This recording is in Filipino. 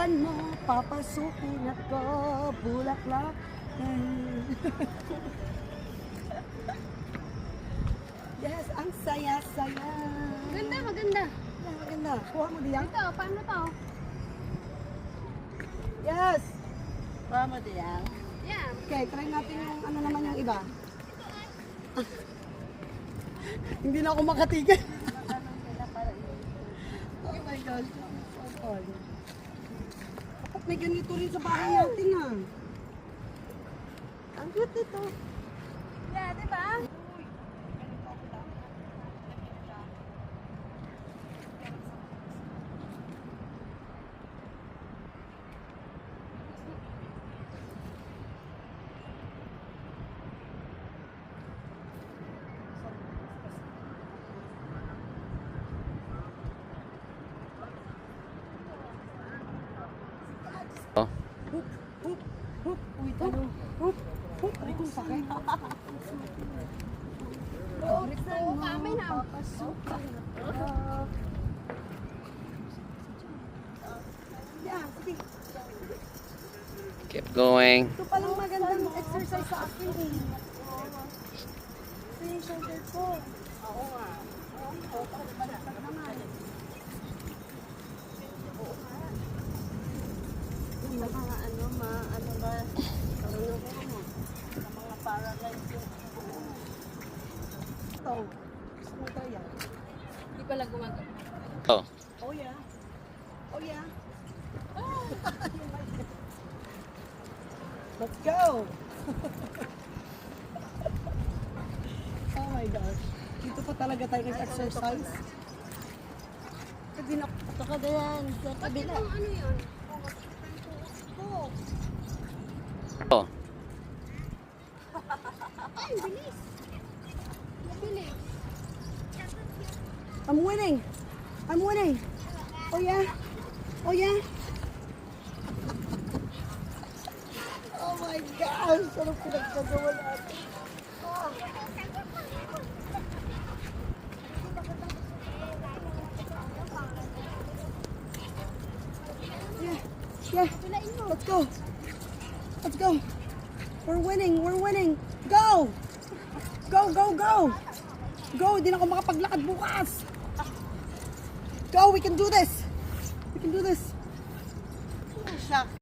Bilisan mo, papasukin ako, bulaklak. Yes, ang saya-saya. Maganda, maganda. Yeah, maganda. Kuha mo diyan. Ito, paano to? Yes. Kuha mo diyan. Yeah. Okay, try natin yung ano naman yung iba. Hindi na ako makatigil. Oh my gosh. So fun. Dapat may ganito rin sa bahay natin ah. Ang cute nito. Yeah, diba? Hup, hup, hup. Uy, talo. Hup, hup. Ay, kung sakay. Oo, kami na. Yeah, sige. Keep going. Ito palang magandang exercise sa akin eh. Ito yung shoulder ko. Oo nga. Oo, baliktad naman. Sa mga ano ba, karunong ko mo. Sa mga paralyzed yung Ito. Gusto mo ito yan? Hindi pala gumagawa. Oh. Oh yeah. Oh yeah. Let's go. Oh my gosh. Dito pa talaga tayo nag-exercise. Ito ka din, sa kabila. Ano yun? Oh. Ay, bilis. Mabilis. I'm winning. I'm winning. Oh yeah. Oh yeah. Oh my gosh. Anong pinagkagawa natin? Yeah. Yeah. Let's go. Let's go. We're winning. We're winning. Go. Go, go, go. Go. Hindi na ako makapaglakad bukas. Go. We can do this. We can do this. Oh, shock.